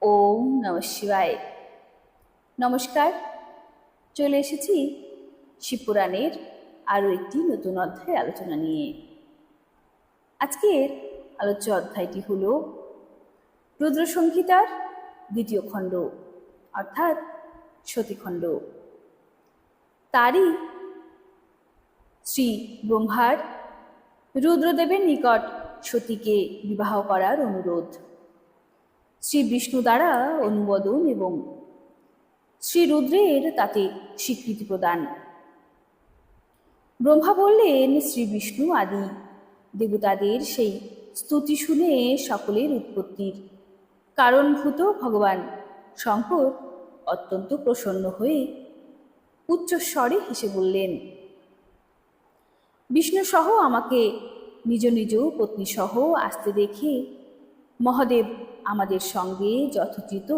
ওম নমঃ শিবায়। নমস্কার, চলে এসেছি শিবপুরাণের আরও একটি নতুন অধ্যায় আলোচনা নিয়ে। আজকের আলোচ্য অধ্যায়টি হল রুদ্রসংহিতার দ্বিতীয় খণ্ড, অর্থাৎ সতীখণ্ড। তারই শ্রী ব্রহ্মার রুদ্রদেবের নিকট সতীকে বিবাহ করার অনুরোধ, শ্রী বিষ্ণু দ্বারা অনুমোদন এবং শ্রী রুদ্রের তাতে স্বীকৃতি প্রদান। ব্রহ্মা বললেন, শ্রী বিষ্ণু আদি দেবতাদের সেই স্তুতি শুনে সকলের উৎপত্তির কারণভূত ভগবান শঙ্কর অত্যন্ত প্রসন্ন হয়ে উচ্চস্বরে হেসে বললেন, বিষ্ণু সহ আমাকে নিজ নিজ পত্নী সহ আসতে দেখে মহাদেব আমাদের সঙ্গে যথোচিত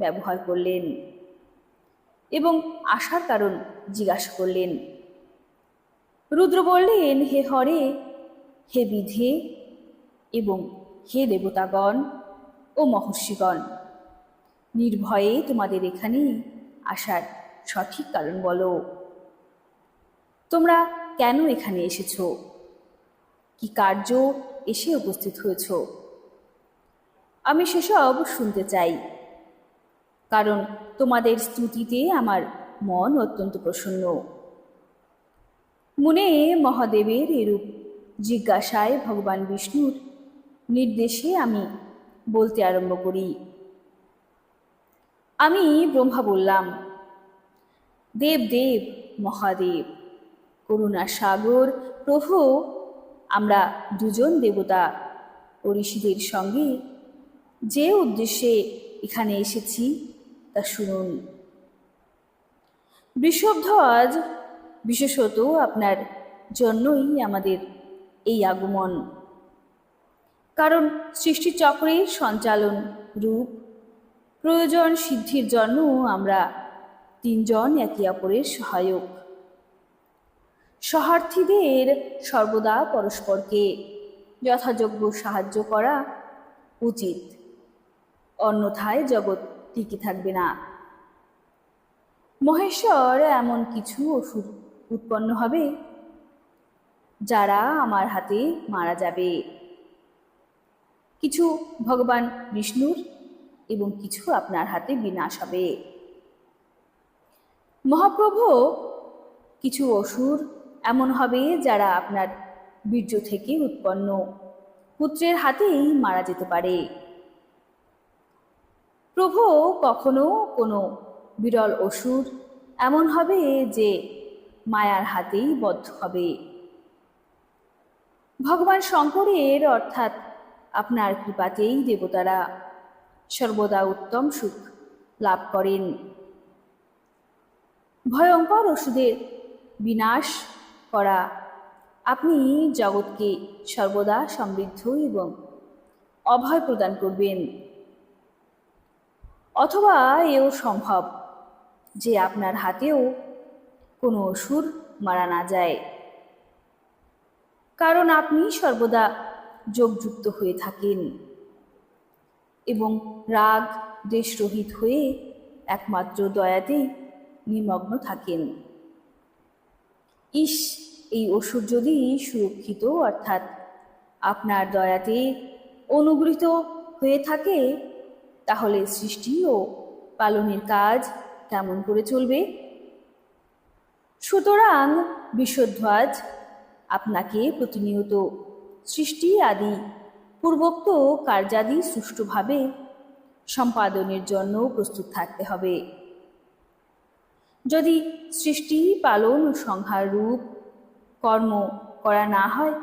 ব্যবহার করলেন এবং আসার কারণ জিজ্ঞাসা করলেন। রুদ্র বললেন, হে হরে, হে বিধে এবং হে দেবতাগণ ও মহর্ষিগণ, নির্ভয়ে তোমাদের এখানে আসার সঠিক কারণ বলো। তোমরা কেন এখানে এসেছ? কি কার্য এসে উপস্থিত হয়েছ? আমি সেসব শুনতে চাই, কারণ তোমাদের স্তুতিতে আমার মন অত্যন্ত প্রসন্ন। মুনে মহাদেবের এরূপ জিজ্ঞাসায় ভগবান বিষ্ণুর নির্দেশে আমি বলতে আরম্ভ করি। আমি ব্রহ্মা বললাম, দেব দেব মহাদেব, করুণা সাগর প্রভু, আমরা দুজন দেবতা ও ঋষিদের সঙ্গে যে উদ্দেশ্যে এখানে এসেছি তা শুনুন। বৃষভধ্বজ, বিশেষত আপনার জন্যই আমাদের এই আগমন, কারণ সৃষ্টিচক্রের সঞ্চালন রূপ প্রয়োজন সিদ্ধির জন্য আমরা তিনজন একে অপরের সহায়ক। সহার্থীদের সর্বদা পরস্পরকে যথাযোগ্য সাহায্য করা উচিত, অন্যথায় জগৎ টিকে থাকবে না। মহেশ্বর এমন কিছু অসুর উৎপন্ন হবে যারা আমার হাতে মারা যাবে, কিছু ভগবান বিষ্ণুর এবং কিছু আপনার হাতে বিনাশ হবে। মহাপ্রভু, কিছু অসুর এমন হবে যারা আপনার বীর্য থেকে উৎপন্ন পুত্রের হাতেই মারা যেতে পারে। প্রভু, কখনো কোনো বিরল অসুর এমন হবে যে মায়ার হাতেই বদ্ধ হবে। ভগবান শঙ্করের অর্থাৎ আপনার কৃপাতেই দেবতারা সর্বদা উত্তম সুখ লাভ করেন। ভয়ঙ্কর অসুরের বিনাশ করা আপনি জগৎকে সর্বদা সমৃদ্ধ এবং অভয় প্রদান করবেন। অথবা এও সম্ভব যে আপনার হাতেও কোনো অসুর মারা না যায়, কারণ আপনি সর্বদা যোগযুক্ত হয়ে থাকেন এবং রাগ দেশরহিত হয়ে একমাত্র দয়াতেই নিমগ্ন থাকেন। ইস, এই অসুর যদি সুরক্ষিত অর্থাৎ আপনার দয়াতে অনুগৃহীত হয়ে থাকে, তাহলে সৃষ্টি ও পালনের কাজ কেমন করে চলবে? সুতরাং বিশ্বধ্বজ, আপনাকে প্রতিনিয়ত সৃষ্টি আদি পূর্বোক্ত কার্যাদি সুষ্ঠুভাবে সম্পাদনের জন্য প্রস্তুত থাকতে হবে। যদি সৃষ্টি পালন ও সংহার রূপ কর্ম করা না হয়,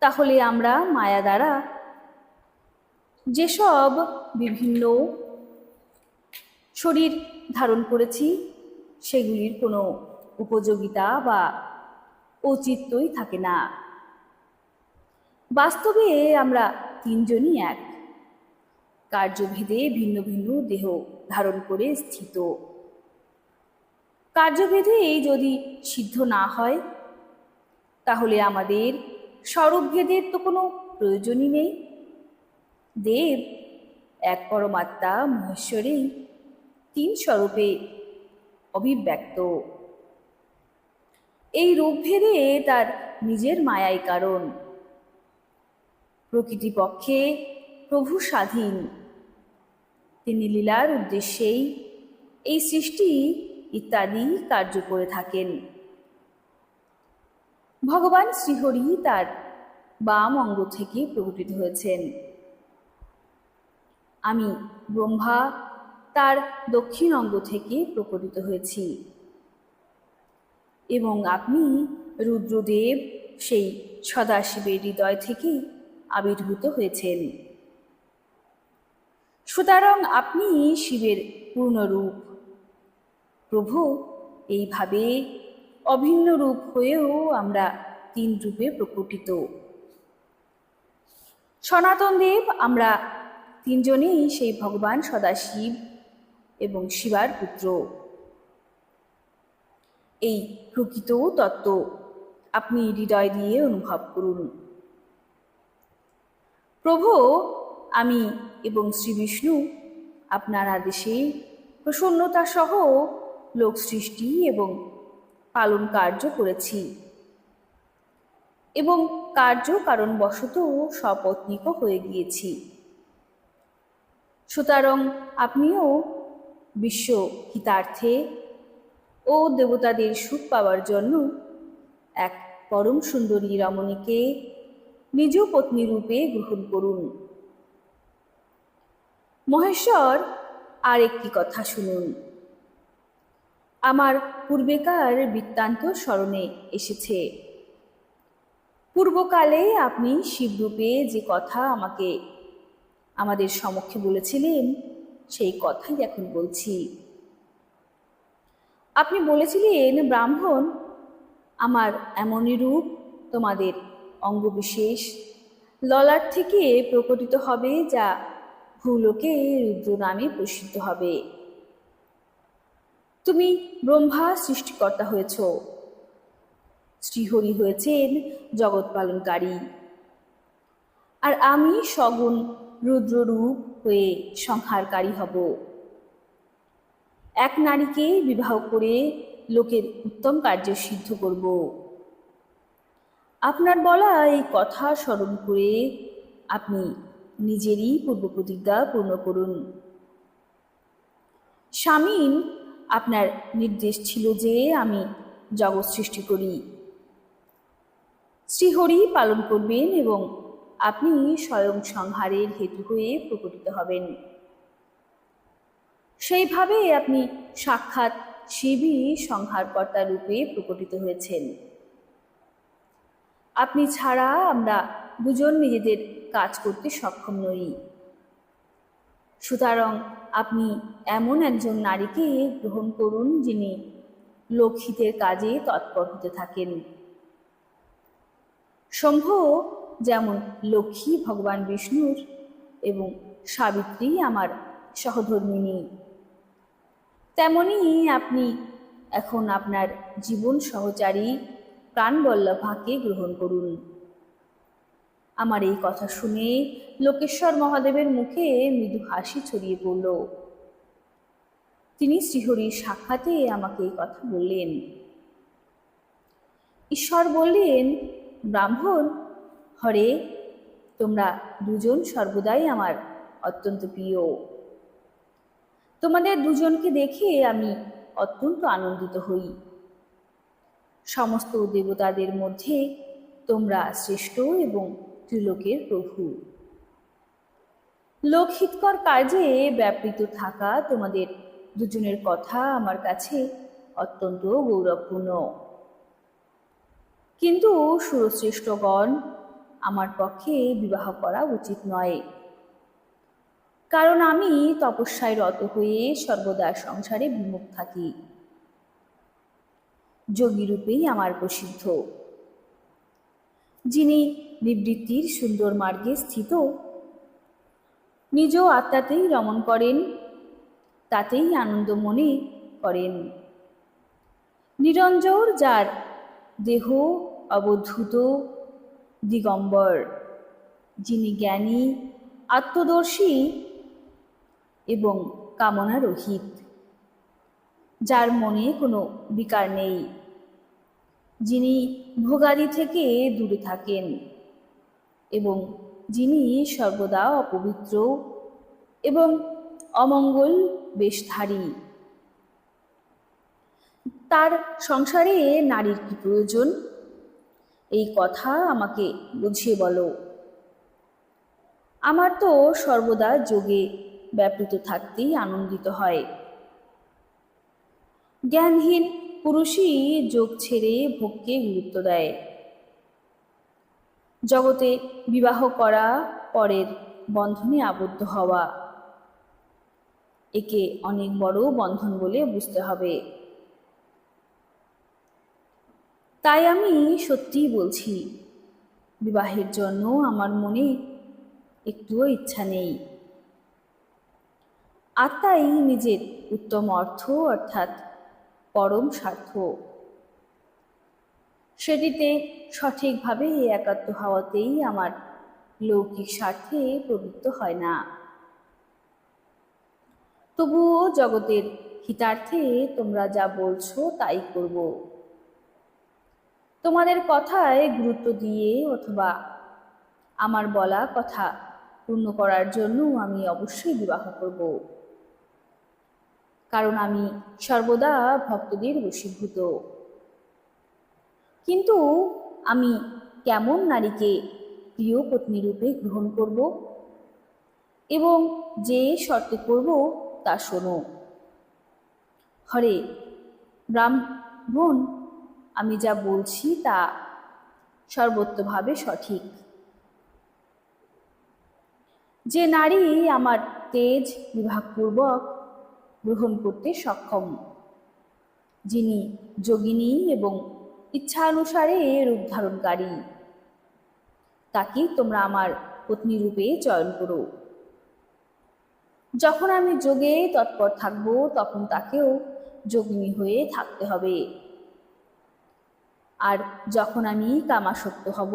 তাহলে আমরা মায়া দ্বারা যেসব বিভিন্ন শরীর ধারণ করেছি সেগুলির কোনো উপযোগিতা বা ঔচিত্যই থাকে না। বাস্তবে আমরা তিনজনই এক, কার্যভেদে ভিন্ন ভিন্ন দেহ ধারণ করে স্থিত। কার্যভেদে যদি সিদ্ধ না হয়, তাহলে আমাদের স্বরূপভেদের তো কোনো প্রয়োজনই নেই। দেব এক পরমাত্মা মহেশ্বরেই তিন স্বরূপে অভিব্যক্ত। এই রূপভেদে তার নিজের মায়াই কারণ। প্রকৃতিপক্ষে প্রভু স্বাধীন, তিনি লীলার উদ্দেশ্যেই এই সৃষ্টি ইত্যাদি কার্য করে থাকেন। ভগবান শ্রীহরি তার বাম অঙ্গ থেকে প্রকটিত হয়েছেন। আমি ব্রহ্মা তার দক্ষিণ অঙ্গ থেকে প্রকটিত হয়েছি এবং আপনি রুদ্রদেব সেই সদাশিবের হৃদয় থেকে আবির্ভূত হয়েছেন। সুতরাং আপনি শিবের পূর্ণরূপ। প্রভু, এইভাবে অভিন্ন রূপ হয়েও আমরা তিন রূপে প্রকটিত। সনাতন দেব আমরা তিনজনেই সেই ভগবান সদাশিব এবং শিবার পুত্র। এই প্রকৃত তত্ত্ব আপনি হৃদয় দিয়ে অনুভব করুন। প্রভু, আমি এবং শ্রী বিষ্ণু আপনার আদেশে প্রসন্নতা সহ লোক সৃষ্টি এবং পালন কার্য করেছি এবং কার্য কারণবশত সপত্নীক হয়ে গিয়েছি। সুতরাং আপনিও বিশ্ব হিতার্থে ও দেবতাদের সুখ পাওয়ার জন্য এক পরম সুন্দরী রমণীকে নিজ পত্নী রূপে গ্রহণ করুন। মহেশ্বর, আর একটি কথা শুনুন। আমার পূর্বেকার বৃত্তান্ত স্মরণে এসেছে। পূর্বকালে আপনি শিবরূপে যে কথা আমাদের সমক্ষে বলেছিলেন, সেই কথাই এখন বলছি। আপনি বলেছিলেন, ব্রাহ্মণ, আমার এমনই রূপ তোমাদের অঙ্গবিশেষ ললাট থেকে প্রকটিত হবে যা ভূলোকে রুদ্র নামে প্রসিদ্ধ হবে। তুমি ব্রহ্মা সৃষ্টিকর্তা হয়েছ, শ্রীহরি হয়েছেন জগৎ পালনকারী, আর আমি সগুণ রুদ্ররূপ হয়ে সংহারকারী হব। এক নারীকে বিবাহ করে লোকের উত্তম কার্য সিদ্ধ করব। আপনার বলা এই কথা স্মরণ করে আপনি নিজেরই পূর্ব প্রতিজ্ঞা পূর্ণ করুন। স্বামীন, আপনার নির্দেশ ছিল যে আমি জগৎ সৃষ্টি করি। শ্রীহরি পালন করবেন এবং আপনি স্বয়ং সংহারের হেতু হয়ে প্রকটিত হবেন। সেইভাবে আপনি সাক্ষাৎ শিবই সংহারকর্তা রূপে প্রকটিত হয়েছেন। আপনি ছাড়া আমরা দুজন নিজেদের কাজ করতে সক্ষম নই। সুতরাং আপনি এমন একজন নারীকে গ্রহণ করুন যিনি লোকহিতের কাজে তৎপর হতে থাকেন। শম্ভ যেমন লক্ষ্মী ভগবান বিষ্ণুর এবং সাবিত্রী আমার সহধর্মিণী, তেমনি আপনি এখন আপনার জীবন সহচারী প্রাণবল্লভাকে গ্রহণ করুন। আমার এই কথা শুনে লোকেশ্বর মহাদেবের মুখে মৃদু হাসি ছড়িয়ে পড়ল। তিনি শ্রীহরির সাক্ষাতে আমাকে এই কথা বললেন। ঈশ্বর বললেন, ব্রাহ্মণ, হরে, তোমরা দুজন সর্বদাই আমার অত্যন্ত প্রিয়। তোমাদের দুজনকে দেখে আমি অত্যন্ত আনন্দিত হই। সমস্ত দেবতাদের মধ্যে তোমরা শ্রেষ্ঠ এবং ত্রিলোকের প্রভু। লোকহিতকর কাজে ব্যাপৃত থাকা তোমাদের দুজনের কথা আমার কাছে অত্যন্ত গৌরবপূর্ণ। কিন্তু সুরশ্রেষ্ঠগণ, আমার পক্ষে বিবাহ করা উচিত নয়, কারণ আমি তপস্যায় রত হয়ে সর্বদা সংসারে বিমুখ থাকি। যোগী রূপেই আমার প্রসিদ্ধ। যিনি নিবৃত্তির সুন্দর মার্গে স্থিত, নিজ আত্মাতেই রমণ করেন, তাতেই আনন্দ মনে করেন। নিরঞ্জর, যার দেহ অবধূত দিগম্বর, যিনি জ্ঞানী, আত্মদর্শী এবং কামনা রহিত, যার মনে কোনো বিকার নেই, যিনি ভোগাদি থেকে দূরে থাকেন এবং যিনি সর্বদা অপবিত্র এবং অমঙ্গল বেশধারী। তার সংসারে নারীর কি প্রয়োজন, এই কথা আমাকে বুঝিয়ে বলো। আমার তো সর্বদা যোগে ব্যাপৃত থাকতেই আনন্দিত হয়। জ্ঞানহীন পুরুষই যোগ ছেড়ে ভোগকে গুরুত্ব দেয়। জগতে বিবাহ করা, পরের বন্ধনে আবদ্ধ হওয়া, একে অনেক বড় বন্ধন বলে বুঝতে হবে। তাই আমি সত্যিই বলছি, বিবাহের জন্য আমার মনে একটুও ইচ্ছা নেই। আত্মাই নিজের উত্তম অর্থ, অর্থাৎ পরম স্বার্থ। সেটিতে সঠিকভাবে একাত্ম হওয়াতেই আমার লৌকিক স্বার্থে প্রবৃত্ত হয় না। তবুও জগতের হিতার্থে তোমরা যা বলছো তাই করব। তোমাদের কথায় গুরুত্ব দিয়ে অথবা আমার বলা কথা পূর্ণ করার জন্য আমি অবশ্যই বিবাহ করব, কারণ আমি সর্বদা ভক্তদের বশীভূত। কিন্তু আমি কেমন নারীকে প্রিয় পত্নী রূপে গ্রহণ করব এবং যে শর্তে করব তা শোনো। হরে ব্রাহ্মণ, আমি যা বলছি তা সর্বত্রভাবে সঠিক। যে নারী আমার তেজ বিভাগপূর্বক গ্রহণ করতে সক্ষম, যিনি যোগিনী এবং ইচ্ছানুসারে রূপ ধারণকারী, তাকেই তোমরা আমার পত্নী রূপে চয়ন করো। যখন আমি যোগে তৎপর থাকব তখন তাকেও যোগিনী হয়ে থাকতে হবে, আর যখন আমি কামাসক্ত হব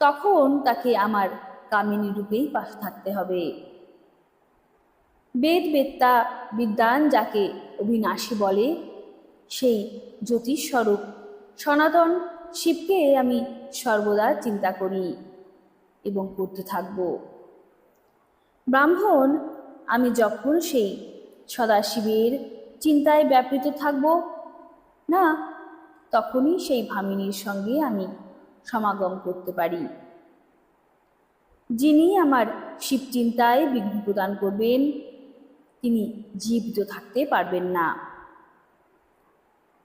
তখন তাকে আমার কামিনী রূপেই পাশে থাকতে হবে। বেদ বেত্তা বিদ্বান যাকে অবিনাশী বলে, সেই জ্যোতিস্বরূপ সনাতন শিবকে আমি সর্বদা চিন্তা করি এবং করতে থাকব। ব্রাহ্মণ, আমি যখন সেই সদাশিবের চিন্তায় ব্যাপৃত থাকব না, তখনই সেই ভামিনীর সঙ্গে আমি সমাগম করতে পারি। যিনি আমার শিব চিন্তায় বিঘ্ন প্রদান করবেন তিনি জীবিত থাকতে পারবেন না।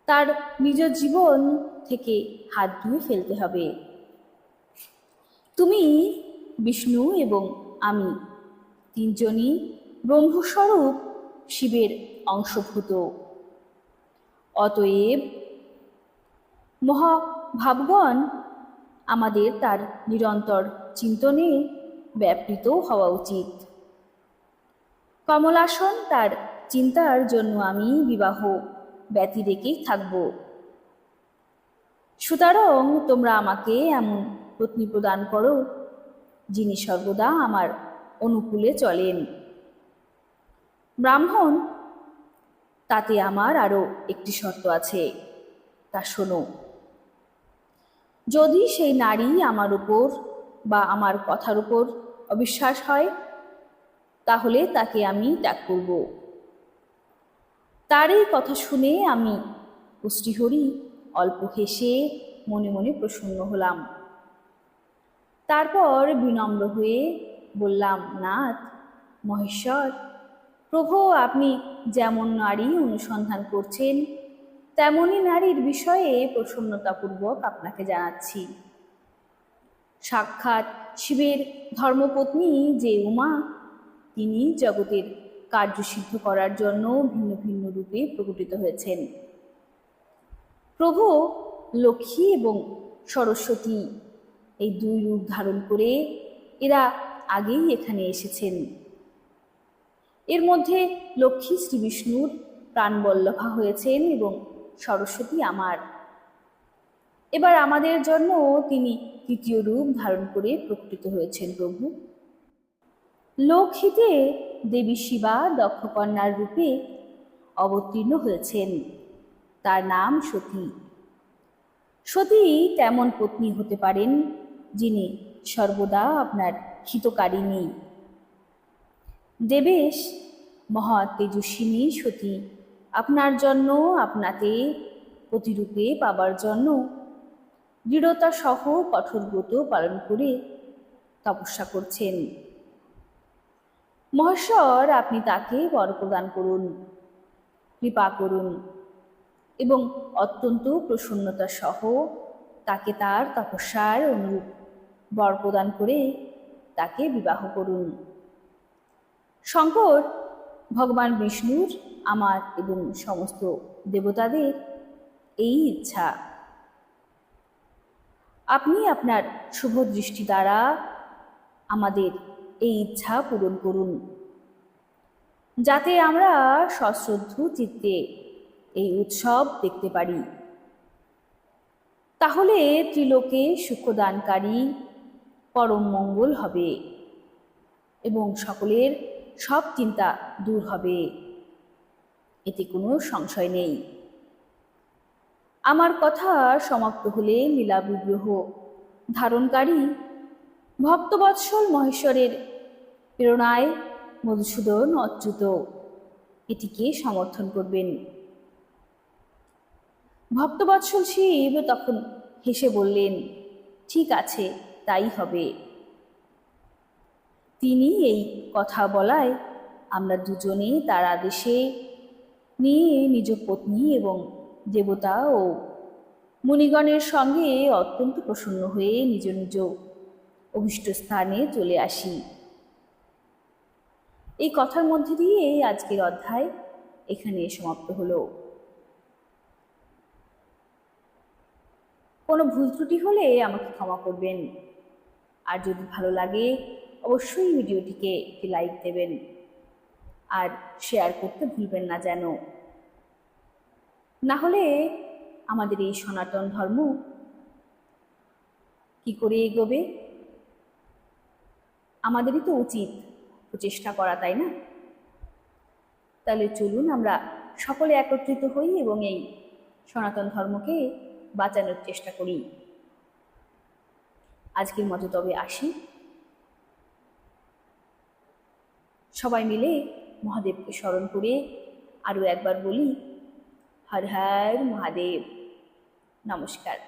তার নিজ জীবন থেকে হাত ধুয়ে ফেলতে হবে। তুমি, বিষ্ণু এবং আমি তিনজনই ব্রহ্মস্বরূপ শিবের অংশভূত। অতএব মহাভাবগণ আমাদের তার নিরন্তর চিন্তনে ব্যাপৃত হওয়া উচিত। কমলাসন তার চিন্তার জন্য আমি বিবাহ ব্যতি রেখেই থাকব। সুতরাং তোমরা আমাকে এমন পত্নী প্রদান করো যিনি সর্বদা আমার অনুকূলে চলেন। ব্রাহ্মণ, তাতে আমার আরও একটি শর্ত আছে, তা শোনো। যদি সেই নারী আমার উপর বা আমার কথার উপর অবিশ্বাস হয় তাহলে তাকে আমি ত্যাগ করব। তার এই কথা শুনে আমি শ্রীহরি অল্প হেসে মনে মনে প্রসন্ন হলাম। তারপর বিনম্র হয়ে বললাম, নাথ মহেশ্বর, প্রভু, আপনি যেমন নারী অনুসন্ধান করছেন তেমনই নারীর বিষয়ে প্রসন্নতাপূর্বক আপনাকে জানাচ্ছি। সাক্ষাৎ শিবের ধর্মপত্নী যে উমা, তিনি জগতের কার্য সিদ্ধ করার জন্য ভিন্ন ভিন্ন রূপে প্রকটিত হয়েছেন। প্রভু লক্ষ্মী এবং সরস্বতী এই দুই রূপ ধারণ করে এরা আগেই এখানে এসেছেন। এর মধ্যে লক্ষ্মী শ্রী বিষ্ণুর প্রাণবল্লভা হয়েছেন এবং সরস্বতী আমার। এবার আমাদের জন্য তিনি তৃতীয় রূপ ধারণ করে প্রকটিত হয়েছেন। প্রভু, লোকহিতে দেবী শিবা দক্ষকন্যার রূপে অবতীর্ণ হয়েছেন। তার নাম সতী। সতী তেমন পত্নী হতে পারেন যিনি সর্বদা আপনার হিতকারিণী। দেবেশ মহা তেজস্বিনী সতী আপনার জন্য, আপনাকে প্রতিরূপে পাবার জন্য দৃঢ়তা সহ কঠোর ব্রত পালন করে তপস্যা করছেন। মহেশ্বর, আপনি তাকে বর প্রদান করুন, কৃপা করুন এবং অত্যন্ত প্রসন্নতা সহ তাকে তার তপস্যার অনুরূপ বর প্রদান করে তাকে বিবাহ করুন। শঙ্কর, ভগবান বিষ্ণুর, আমার এবং সমস্ত দেবতাদের এই ইচ্ছা। আপনি আপনার শুভ দৃষ্টি দ্বারা আমাদের এই ইচ্ছা পূরণ করুন, যাতে আমরা সশ্রদ্ধ চিত্তে এই উৎসব দেখতে পারি। তাহলে ত্রিলোকে সুখদানকারী পরম মঙ্গল হবে এবং সকলের সব চিন্তা দূর হবে, এতে কোনো সংশয় নেই। আমার কথা সমাপ্ত হলে লীলা বিগ্রহ ধারণকারী ভক্তবৎসল মহেশ্বরের প্রেরণায় মধুসূদন অচ্যুত এটিকে সমর্থন করবেন। ভক্তবৎসল শিব তখন হেসে বললেন, ঠিক আছে, তাই হবে। তিনি এই কথা বলায় আমরা দুজনে তার আদেশে নিয়ে নিজ পত্নী এবং দেবতা ও মুনিগণের সঙ্গে অত্যন্ত প্রসন্ন হয়ে নিজ নিজ অভিষ্ট স্থানে চলে আসি। এই কথার মধ্যে দিয়ে আজকের অধ্যায় এখানে সমাপ্ত হলো। কোনো ভুল ত্রুটি হলে আমাকে ক্ষমা করবেন, আর যদি ভালো লাগে অবশ্যই ভিডিওটিকে একটি লাইক দেবেন আর শেয়ার করতে ভুলবেন না যেন। না হলে আমাদের এই সনাতন ধর্ম কি করে এগোবে? আমাদেরই তো উচিত প্রচেষ্টা করা, তাই না? তাহলে চলুন আমরা সকলে একত্রিত হই এবং এই সনাতন ধর্মকে বাঁচানোর চেষ্টা করি। আজকের মতো তবে আসি। সবাই মিলে মহাদেবকে স্মরণ করে আরও একবার বলি, হর হর মহাদেব। নমস্কার।